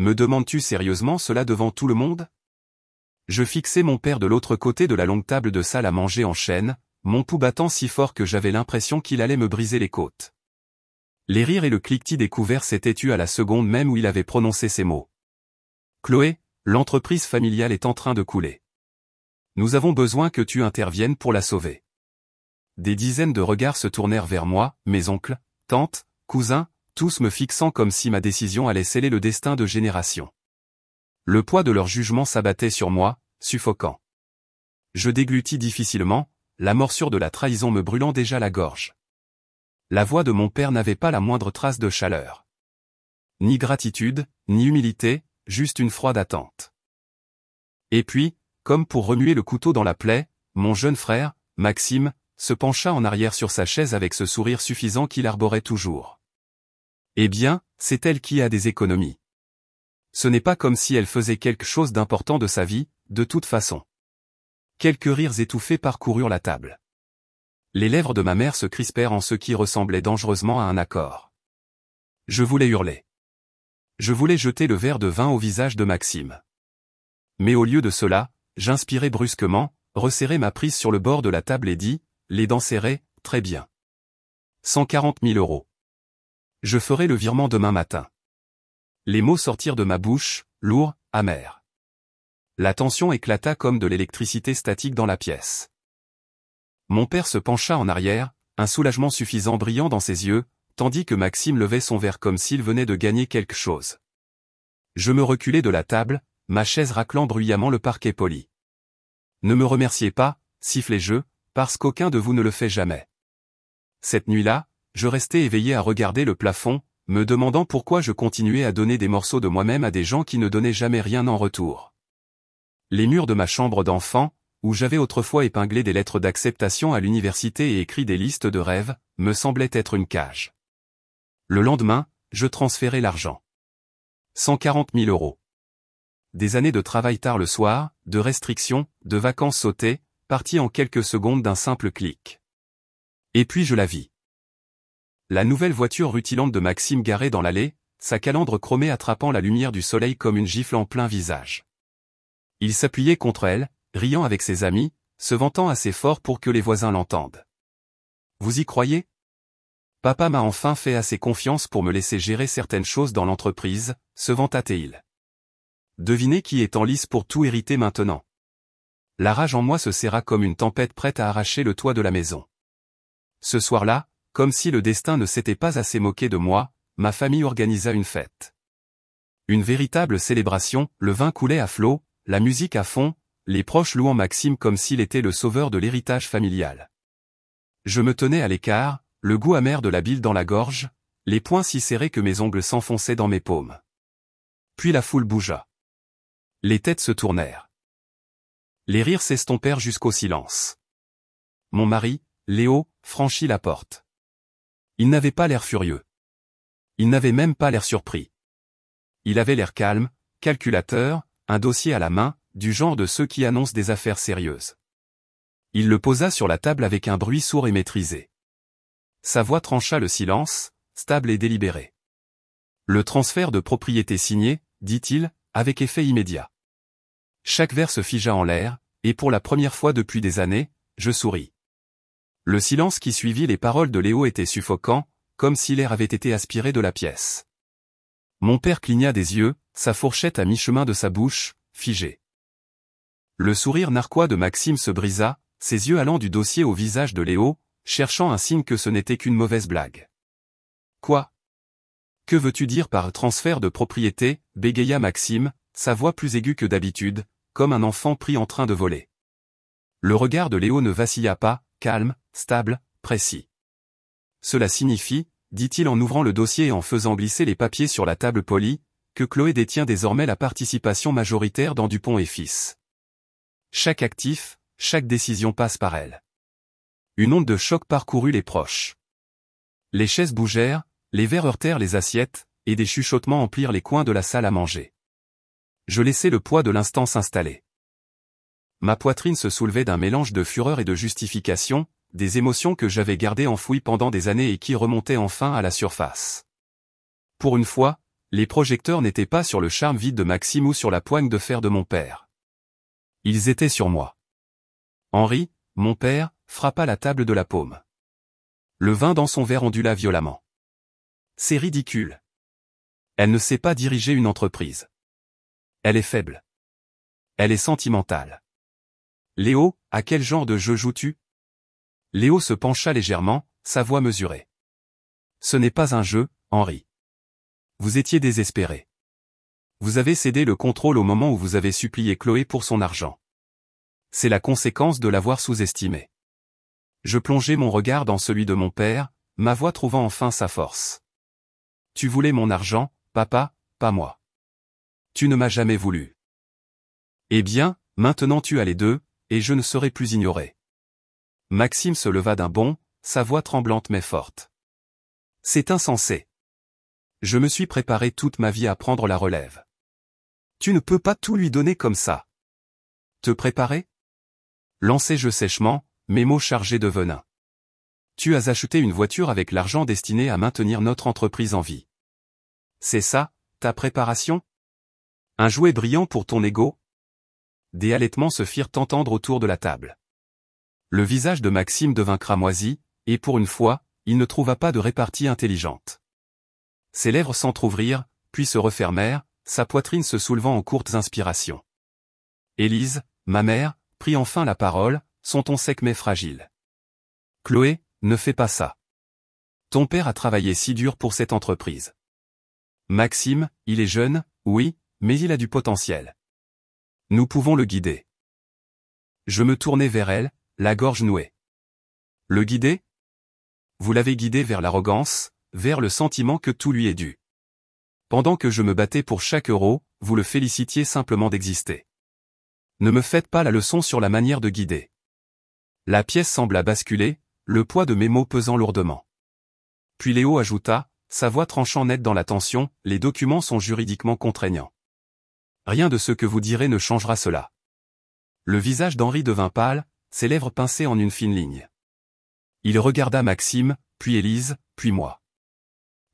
Me demandes-tu sérieusement cela devant tout le monde? Je fixai mon père de l'autre côté de la longue table de salle à manger en chêne, mon pouls battant si fort que j'avais l'impression qu'il allait me briser les côtes. Les rires et le cliquetis des couverts s'étaient tus à la seconde même où il avait prononcé ces mots. Chloé, l'entreprise familiale est en train de couler. Nous avons besoin que tu interviennes pour la sauver. Des dizaines de regards se tournèrent vers moi, mes oncles, tantes, cousins, tous me fixant comme si ma décision allait sceller le destin de générations. Le poids de leur jugement s'abattait sur moi, suffocant. Je déglutis difficilement, la morsure de la trahison me brûlant déjà la gorge. La voix de mon père n'avait pas la moindre trace de chaleur. Ni gratitude, ni humilité, juste une froide attente. Et puis, comme pour remuer le couteau dans la plaie, mon jeune frère, Maxime, se pencha en arrière sur sa chaise avec ce sourire suffisant qu'il arborait toujours. Eh bien, c'est elle qui a des économies. Ce n'est pas comme si elle faisait quelque chose d'important de sa vie, de toute façon. Quelques rires étouffés parcoururent la table. Les lèvres de ma mère se crispèrent en ce qui ressemblait dangereusement à un accord. Je voulais hurler. Je voulais jeter le verre de vin au visage de Maxime. Mais au lieu de cela, j'inspirai brusquement, resserrai ma prise sur le bord de la table et dis, les dents serrées, très bien. 140 000 €. Je ferai le virement demain matin. Les mots sortirent de ma bouche, lourds, amers. La tension éclata comme de l'électricité statique dans la pièce. Mon père se pencha en arrière, un soulagement suffisant brillant dans ses yeux, tandis que Maxime levait son verre comme s'il venait de gagner quelque chose. Je me reculai de la table, ma chaise raclant bruyamment le parquet poli. Ne me remerciez pas, sifflai-je, parce qu'aucun de vous ne le fait jamais. Cette nuit-là, je restai éveillé à regarder le plafond, me demandant pourquoi je continuais à donner des morceaux de moi-même à des gens qui ne donnaient jamais rien en retour. Les murs de ma chambre d'enfant, où j'avais autrefois épinglé des lettres d'acceptation à l'université et écrit des listes de rêves, me semblaient être une cage. Le lendemain, je transférai l'argent. 140 000 €. Des années de travail tard le soir, de restrictions, de vacances sautées, parties en quelques secondes d'un simple clic. Et puis je la vis. La nouvelle voiture rutilante de Maxime garée dans l'allée, sa calandre chromée attrapant la lumière du soleil comme une gifle en plein visage. Il s'appuyait contre elle, riant avec ses amis, se vantant assez fort pour que les voisins l'entendent. Vous y croyez? Papa m'a enfin fait assez confiance pour me laisser gérer certaines choses dans l'entreprise, se vanta-t-il. Devinez qui est en lice pour tout hériter maintenant. La rage en moi se serra comme une tempête prête à arracher le toit de la maison. Ce soir-là, comme si le destin ne s'était pas assez moqué de moi, ma famille organisa une fête. Une véritable célébration, le vin coulait à flots, la musique à fond, les proches louant Maxime comme s'il était le sauveur de l'héritage familial. Je me tenais à l'écart, le goût amer de la bile dans la gorge, les poings si serrés que mes ongles s'enfonçaient dans mes paumes. Puis la foule bougea. Les têtes se tournèrent. Les rires s'estompèrent jusqu'au silence. Mon mari, Léo, franchit la porte. Il n'avait pas l'air furieux. Il n'avait même pas l'air surpris. Il avait l'air calme, calculateur, un dossier à la main, du genre de ceux qui annoncent des affaires sérieuses. Il le posa sur la table avec un bruit sourd et maîtrisé. Sa voix trancha le silence, stable et délibéré. Le transfert de propriété signé, dit-il, avec effet immédiat. Chaque verre se figea en l'air, et pour la première fois depuis des années, je souris. Le silence qui suivit les paroles de Léo était suffocant, comme si l'air avait été aspiré de la pièce. Mon père cligna des yeux, sa fourchette à mi-chemin de sa bouche, figée. Le sourire narquois de Maxime se brisa, ses yeux allant du dossier au visage de Léo, cherchant un signe que ce n'était qu'une mauvaise blague. Quoi? Que veux-tu dire par transfert de propriété, bégaya Maxime, sa voix plus aiguë que d'habitude, comme un enfant pris en train de voler. Le regard de Léo ne vacilla pas, calme, stable, précis. Cela signifie, dit-il en ouvrant le dossier et en faisant glisser les papiers sur la table polie, que Chloé détient désormais la participation majoritaire dans Dupont et Fils. Chaque actif, chaque décision passe par elle. Une onde de choc parcourut les proches. Les chaises bougèrent, les verres heurtèrent les assiettes, et des chuchotements emplirent les coins de la salle à manger. Je laissai le poids de l'instant s'installer. Ma poitrine se soulevait d'un mélange de fureur et de justification, des émotions que j'avais gardées enfouies pendant des années et qui remontaient enfin à la surface. Pour une fois, Les projecteurs n'étaient pas sur le charme vide de Maxime ou sur la poigne de fer de mon père. Ils étaient sur moi. Henri, mon père, frappa la table de la paume. Le vin dans son verre ondula violemment. C'est ridicule. Elle ne sait pas diriger une entreprise. Elle est faible. Elle est sentimentale. Léo, à quel genre de jeu joues-tu? Léo se pencha légèrement, sa voix mesurée. Ce n'est pas un jeu, Henri. Vous étiez désespéré. Vous avez cédé le contrôle au moment où vous avez supplié Chloé pour son argent. C'est la conséquence de l'avoir sous-estimé. Je plongeai mon regard dans celui de mon père, ma voix trouvant enfin sa force. Tu voulais mon argent, papa, pas moi. Tu ne m'as jamais voulu. Eh bien, maintenant tu as les deux, et je ne serai plus ignoré. Maxime se leva d'un bond, sa voix tremblante mais forte. C'est insensé. Je me suis préparé toute ma vie à prendre la relève. Tu ne peux pas tout lui donner comme ça. Te préparer? Lançai-je sèchement, mes mots chargés de venin. Tu as acheté une voiture avec l'argent destiné à maintenir notre entreprise en vie. C'est ça, ta préparation? Un jouet brillant pour ton ego? Des halètements se firent entendre autour de la table. Le visage de Maxime devint cramoisi, et pour une fois, il ne trouva pas de répartie intelligente. Ses lèvres s'entr'ouvrirent, puis se refermèrent, sa poitrine se soulevant en courtes inspirations. Élise, ma mère, prit enfin la parole, son ton sec mais fragile. Chloé, ne fais pas ça. Ton père a travaillé si dur pour cette entreprise. Maxime, il est jeune, oui, mais il a du potentiel. Nous pouvons le guider. Je me tournai vers elle, la gorge nouée. Le guider? Vous l'avez guidé vers l'arrogance, vers le sentiment que tout lui est dû. Pendant que je me battais pour chaque euro, vous le félicitiez simplement d'exister. Ne me faites pas la leçon sur la manière de guider. La pièce sembla basculer, le poids de mes mots pesant lourdement. Puis Léo ajouta, sa voix tranchant net dans la tension, les documents sont juridiquement contraignants. Rien de ce que vous direz ne changera cela. Le visage d'Henri devint pâle, ses lèvres pincées en une fine ligne. Il regarda Maxime, puis Élise, puis moi.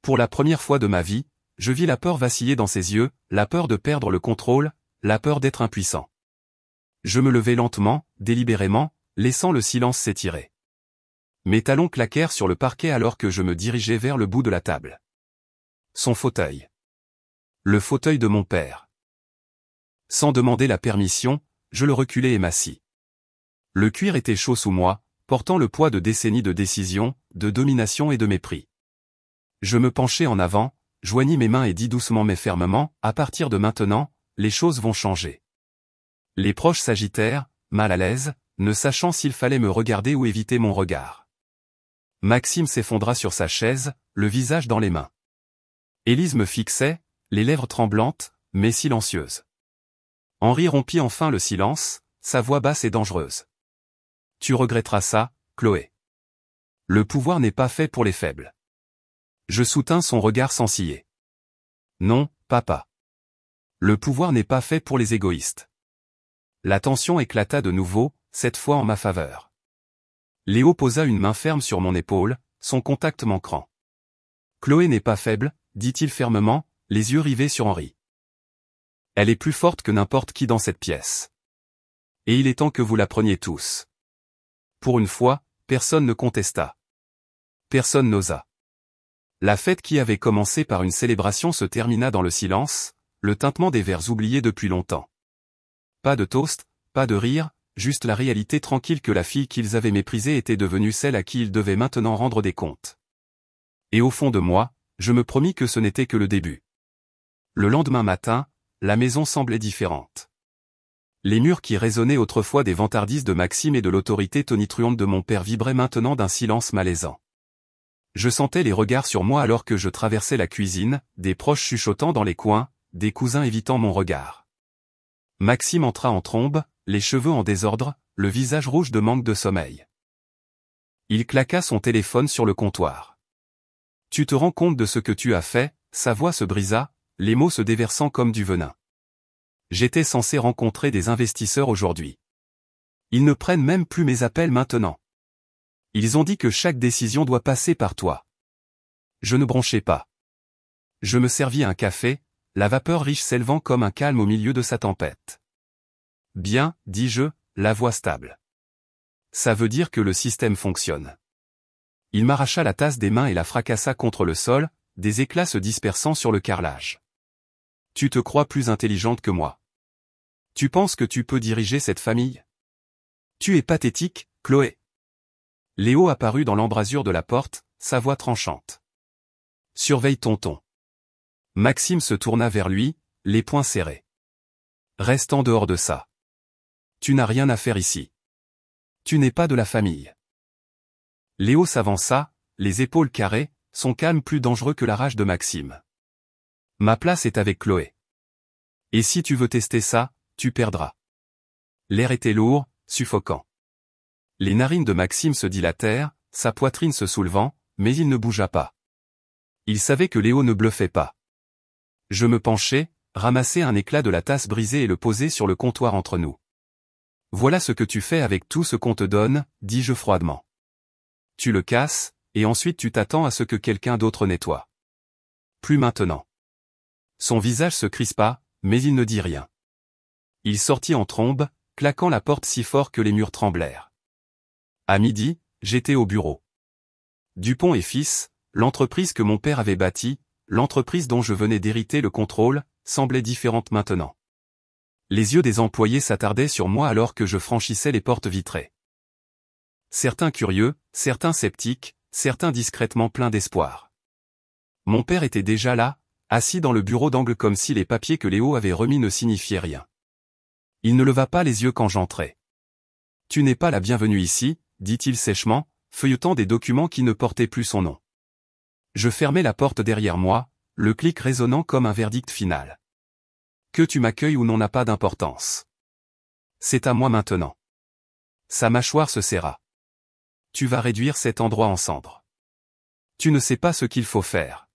Pour la première fois de ma vie, je vis la peur vaciller dans ses yeux, la peur de perdre le contrôle, la peur d'être impuissant. Je me levai lentement, délibérément, laissant le silence s'étirer. Mes talons claquèrent sur le parquet alors que je me dirigeais vers le bout de la table. Son fauteuil. Le fauteuil de mon père. Sans demander la permission, je le reculai et m'assis. Le cuir était chaud sous moi, portant le poids de décennies de décision, de domination et de mépris. Je me penchai en avant, joignis mes mains et dis doucement mais fermement, à partir de maintenant, les choses vont changer. Les proches s'agitèrent, mal à l'aise, ne sachant s'il fallait me regarder ou éviter mon regard. Maxime s'effondra sur sa chaise, le visage dans les mains. Élise me fixait, les lèvres tremblantes, mais silencieuses. Henri rompit enfin le silence, sa voix basse et dangereuse. Tu regretteras ça, Chloé. Le pouvoir n'est pas fait pour les faibles. Je soutins son regard sans ciller. Non, papa. Le pouvoir n'est pas fait pour les égoïstes. La tension éclata de nouveau, cette fois en ma faveur. Léo posa une main ferme sur mon épaule, son contact m'ancrant. Chloé n'est pas faible, dit-il fermement, les yeux rivés sur Henri. Elle est plus forte que n'importe qui dans cette pièce. Et il est temps que vous la preniez tous. Pour une fois, personne ne contesta. Personne n'osa. La fête qui avait commencé par une célébration se termina dans le silence, le tintement des verres oubliés depuis longtemps. Pas de toast, pas de rire, juste la réalité tranquille que la fille qu'ils avaient méprisée était devenue celle à qui ils devaient maintenant rendre des comptes. Et au fond de moi, je me promis que ce n'était que le début. Le lendemain matin, la maison semblait différente. Les murs qui résonnaient autrefois des vantardises de Maxime et de l'autorité tonitruante de mon père vibraient maintenant d'un silence malaisant. Je sentais les regards sur moi alors que je traversais la cuisine, des proches chuchotant dans les coins, des cousins évitant mon regard. Maxime entra en trombe, les cheveux en désordre, le visage rouge de manque de sommeil. Il claqua son téléphone sur le comptoir. « Tu te rends compte de ce que tu as fait ?» Sa voix se brisa, les mots se déversant comme du venin. J'étais censé rencontrer des investisseurs aujourd'hui. Ils ne prennent même plus mes appels maintenant. Ils ont dit que chaque décision doit passer par toi. Je ne bronchais pas. Je me servis un café, la vapeur riche s'élevant comme un calme au milieu de sa tempête. Bien, dis-je, la voix stable. Ça veut dire que le système fonctionne. Il m'arracha la tasse des mains et la fracassa contre le sol, des éclats se dispersant sur le carrelage. Tu te crois plus intelligente que moi. Tu penses que tu peux diriger cette famille? Tu es pathétique, Chloé. Léo apparut dans l'embrasure de la porte, sa voix tranchante. Surveille tonton. Maxime se tourna vers lui, les poings serrés. Reste en dehors de ça. Tu n'as rien à faire ici. Tu n'es pas de la famille. Léo s'avança, les épaules carrées, son calme plus dangereux que la rage de Maxime. Ma place est avec Chloé. Et si tu veux tester ça, tu perdras. L'air était lourd, suffocant. Les narines de Maxime se dilatèrent, sa poitrine se soulevant, mais il ne bougea pas. Il savait que Léo ne bluffait pas. Je me penchai, ramassai un éclat de la tasse brisée et le posai sur le comptoir entre nous. Voilà ce que tu fais avec tout ce qu'on te donne, dis-je froidement. Tu le casses, et ensuite tu t'attends à ce que quelqu'un d'autre nettoie. Plus maintenant. Son visage se crispa, mais il ne dit rien. Il sortit en trombe, claquant la porte si fort que les murs tremblèrent. À midi, j'étais au bureau. Dupont et Fils, l'entreprise que mon père avait bâtie, l'entreprise dont je venais d'hériter le contrôle, semblait différente maintenant. Les yeux des employés s'attardaient sur moi alors que je franchissais les portes vitrées. Certains curieux, certains sceptiques, certains discrètement pleins d'espoir. Mon père était déjà là, assis dans le bureau d'angle comme si les papiers que Léo avait remis ne signifiaient rien. Il ne leva pas les yeux quand j'entrai. « Tu n'es pas la bienvenue ici », dit-il sèchement, feuilletant des documents qui ne portaient plus son nom. Je fermai la porte derrière moi, le clic résonnant comme un verdict final. Que tu m'accueilles ou non n'a pas d'importance. C'est à moi maintenant. Sa mâchoire se serra. Tu vas réduire cet endroit en cendres. Tu ne sais pas ce qu'il faut faire.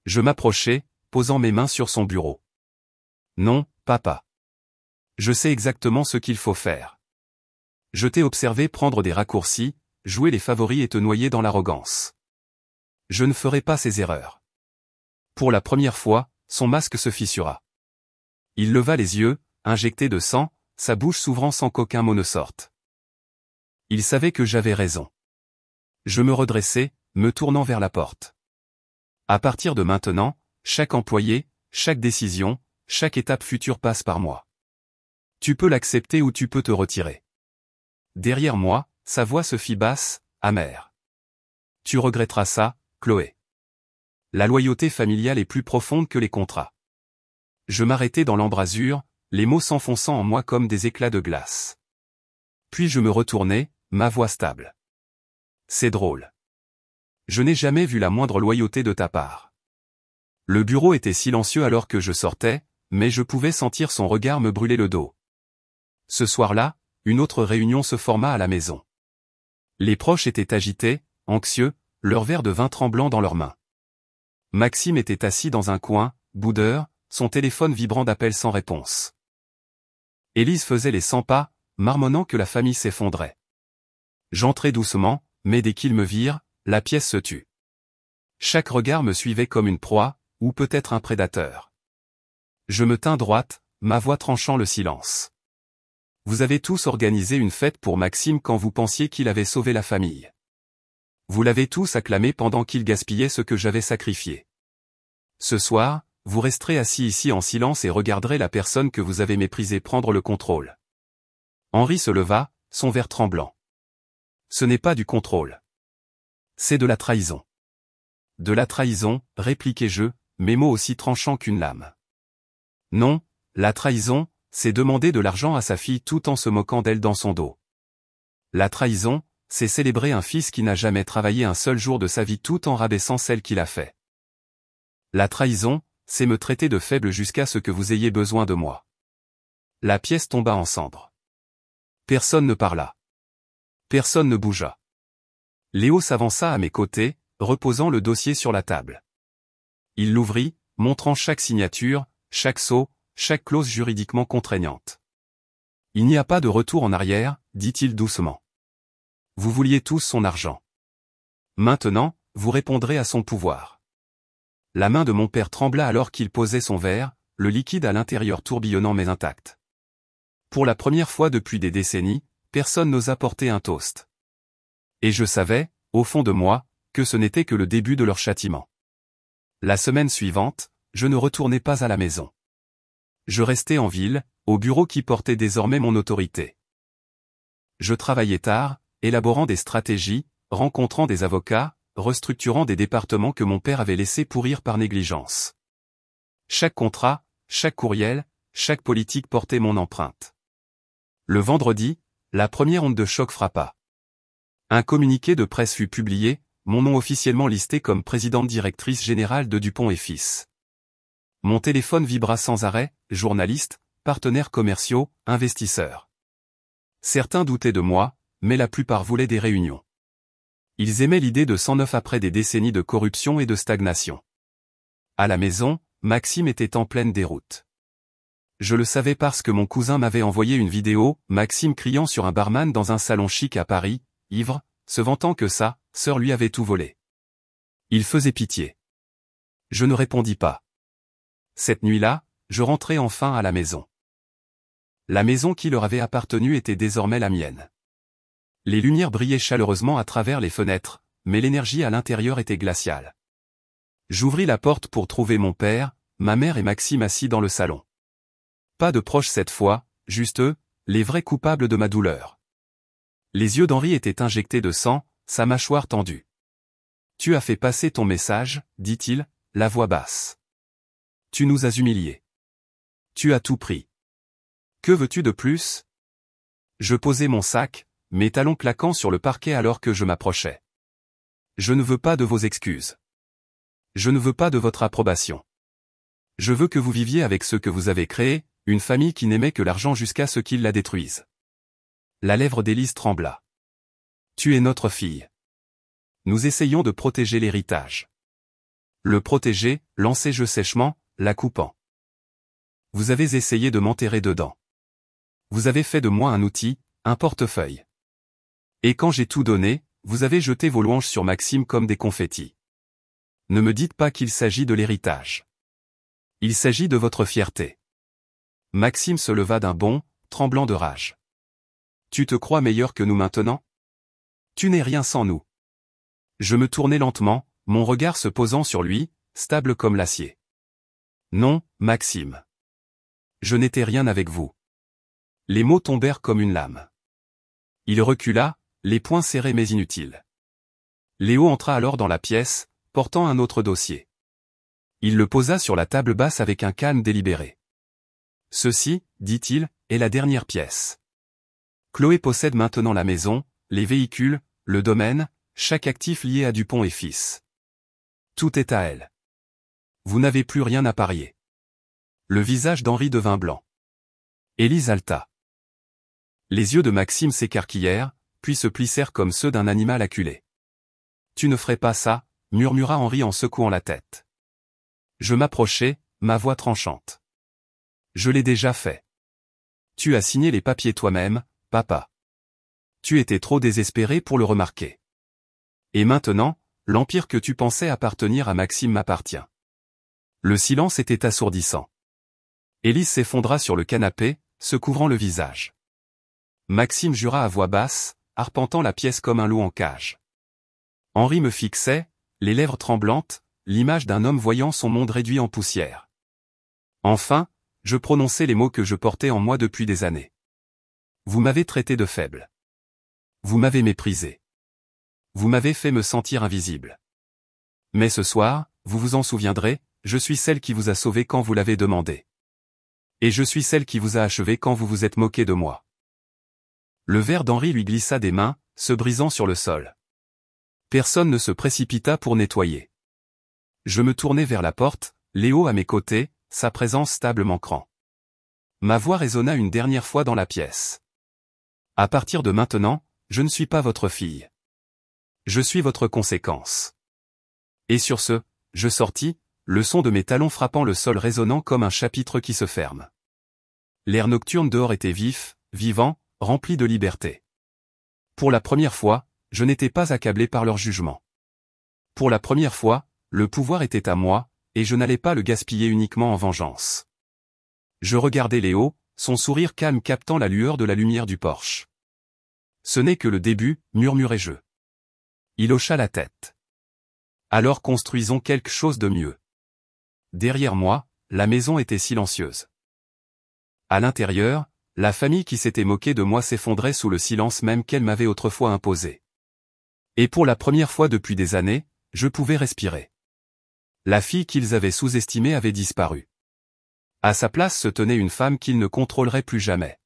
Je m'approchai, posant mes mains sur son bureau. Non, papa. Je sais exactement ce qu'il faut faire. Je t'ai observé prendre des raccourcis, jouer les favoris et te noyer dans l'arrogance. Je ne ferai pas ces erreurs. Pour la première fois, son masque se fissura. Il leva les yeux, injecté de sang, sa bouche s'ouvrant sans qu'aucun mot ne sorte. Il savait que j'avais raison. Je me redressai, me tournant vers la porte. À partir de maintenant, chaque employé, chaque décision, chaque étape future passe par moi. Tu peux l'accepter ou tu peux te retirer. Derrière moi, sa voix se fit basse, amère. Tu regretteras ça, Chloé. La loyauté familiale est plus profonde que les contrats. Je m'arrêtai dans l'embrasure, les mots s'enfonçant en moi comme des éclats de glace. Puis je me retournai, ma voix stable. C'est drôle. Je n'ai jamais vu la moindre loyauté de ta part. Le bureau était silencieux alors que je sortais, mais je pouvais sentir son regard me brûler le dos. Ce soir-là, une autre réunion se forma à la maison. Les proches étaient agités, anxieux, leur verre de vin tremblant dans leurs mains. Maxime était assis dans un coin, boudeur, son téléphone vibrant d'appels sans réponse. Élise faisait les 100 pas, marmonnant que la famille s'effondrait. J'entrai doucement, mais dès qu'ils me virent, la pièce se tut. Chaque regard me suivait comme une proie, ou peut-être un prédateur. Je me tins droite, ma voix tranchant le silence. Vous avez tous organisé une fête pour Maxime quand vous pensiez qu'il avait sauvé la famille. Vous l'avez tous acclamé pendant qu'il gaspillait ce que j'avais sacrifié. Ce soir, vous resterez assis ici en silence et regarderez la personne que vous avez méprisée prendre le contrôle. Henri se leva, son verre tremblant. Ce n'est pas du contrôle. C'est de la trahison. De la trahison, répliquai-je, mes mots aussi tranchants qu'une lame. Non, la trahison, c'est demander de l'argent à sa fille tout en se moquant d'elle dans son dos. La trahison, c'est célébrer un fils qui n'a jamais travaillé un seul jour de sa vie tout en rabaissant celle qu'il a fait. La trahison, c'est me traiter de faible jusqu'à ce que vous ayez besoin de moi. La pièce tomba en cendres. Personne ne parla. Personne ne bougea. Léo s'avança à mes côtés, reposant le dossier sur la table. Il l'ouvrit, montrant chaque signature, chaque sceau, chaque clause juridiquement contraignante. Il n'y a pas de retour en arrière, dit-il doucement. Vous vouliez tous son argent. Maintenant, vous répondrez à son pouvoir. La main de mon père trembla alors qu'il posait son verre, le liquide à l'intérieur tourbillonnant mais intact. Pour la première fois depuis des décennies, personne n'osa porter un toast. Et je savais, au fond de moi, que ce n'était que le début de leur châtiment. La semaine suivante, je ne retournais pas à la maison. Je restais en ville, au bureau qui portait désormais mon autorité. Je travaillais tard, élaborant des stratégies, rencontrant des avocats, restructurant des départements que mon père avait laissés pourrir par négligence. Chaque contrat, chaque courriel, chaque politique portait mon empreinte. Le vendredi, la première onde de choc frappa. Un communiqué de presse fut publié, mon nom officiellement listé comme présidente directrice générale de Dupont et Fils. Mon téléphone vibra sans arrêt, journalistes, partenaires commerciaux, investisseurs. Certains doutaient de moi, mais la plupart voulaient des réunions. Ils aimaient l'idée de 109 après des décennies de corruption et de stagnation. À la maison, Maxime était en pleine déroute. Je le savais parce que mon cousin m'avait envoyé une vidéo, Maxime criant sur un barman dans un salon chic à Paris, ivre, se vantant que sa sœur lui avait tout volé. Il faisait pitié. Je ne répondis pas. Cette nuit-là, je rentrai enfin à la maison. La maison qui leur avait appartenu était désormais la mienne. Les lumières brillaient chaleureusement à travers les fenêtres, mais l'énergie à l'intérieur était glaciale. J'ouvris la porte pour trouver mon père, ma mère et Maxime assis dans le salon. Pas de proches cette fois, juste eux, les vrais coupables de ma douleur. Les yeux d'Henri étaient injectés de sang, sa mâchoire tendue. « Tu as fait passer ton message, dit-il, la voix basse. Tu nous as humiliés. Tu as tout pris. Que veux-tu de plus ?» Je posai mon sac, mes talons claquant sur le parquet alors que je m'approchais. « Je ne veux pas de vos excuses. Je ne veux pas de votre approbation. Je veux que vous viviez avec ceux que vous avez créés, une famille qui n'aimait que l'argent jusqu'à ce qu'ils la détruisent. » La lèvre d'Élise trembla. « Tu es notre fille. Nous essayons de protéger l'héritage. » Le protéger, lançai-je sèchement, la coupant. « Vous avez essayé de m'enterrer dedans. Vous avez fait de moi un outil, un portefeuille. Et quand j'ai tout donné, vous avez jeté vos louanges sur Maxime comme des confettis. Ne me dites pas qu'il s'agit de l'héritage. Il s'agit de votre fierté. » Maxime se leva d'un bond, tremblant de rage. « Tu te crois meilleur que nous maintenant ? Tu n'es rien sans nous. » Je me tournai lentement, mon regard se posant sur lui, stable comme l'acier. « Non, Maxime. Je n'étais rien avec vous. » Les mots tombèrent comme une lame. Il recula, les poings serrés mais inutiles. Léo entra alors dans la pièce, portant un autre dossier. Il le posa sur la table basse avec un calme délibéré. « Ceci, dit-il, est la dernière pièce. Chloé possède maintenant la maison, les véhicules, le domaine, chaque actif lié à Dupont et Fils. Tout est à elle. Vous n'avez plus rien à parier. » Le visage d'Henri devint blanc. Élise haleta. Les yeux de Maxime s'écarquillèrent, puis se plissèrent comme ceux d'un animal acculé. « Tu ne ferais pas ça, » murmura Henri en secouant la tête. Je m'approchai, ma voix tranchante. « Je l'ai déjà fait. Tu as signé les papiers toi-même, papa. Tu étais trop désespéré pour le remarquer. Et maintenant, l'empire que tu pensais appartenir à Maxime m'appartient. » Le silence était assourdissant. Élise s'effondra sur le canapé, se couvrant le visage. Maxime jura à voix basse, arpentant la pièce comme un loup en cage. Henri me fixait, les lèvres tremblantes, l'image d'un homme voyant son monde réduit en poussière. Enfin, je prononçai les mots que je portais en moi depuis des années. Vous m'avez traité de faible. Vous m'avez méprisé. Vous m'avez fait me sentir invisible. Mais ce soir, vous vous en souviendrez, je suis celle qui vous a sauvé quand vous l'avez demandé. Et je suis celle qui vous a achevé quand vous vous êtes moqué de moi. Le verre d'Henri lui glissa des mains, se brisant sur le sol. Personne ne se précipita pour nettoyer. Je me tournai vers la porte, Léo à mes côtés, sa présence stable m'ancrant. Ma voix résonna une dernière fois dans la pièce. À partir de maintenant, je ne suis pas votre fille. Je suis votre conséquence. Et sur ce, je sortis, le son de mes talons frappant le sol résonnant comme un chapitre qui se ferme. L'air nocturne dehors était vif, vivant, rempli de liberté. Pour la première fois, je n'étais pas accablé par leur jugement. Pour la première fois, le pouvoir était à moi, et je n'allais pas le gaspiller uniquement en vengeance. Je regardais Léo, son sourire calme captant la lueur de la lumière du Porsche. Ce n'est que le début, murmurai-je. Il hocha la tête. Alors construisons quelque chose de mieux. Derrière moi, la maison était silencieuse. À l'intérieur, la famille qui s'était moquée de moi s'effondrait sous le silence même qu'elle m'avait autrefois imposé. Et pour la première fois depuis des années, je pouvais respirer. La fille qu'ils avaient sous-estimée avait disparu. À sa place se tenait une femme qu'ils ne contrôleraient plus jamais.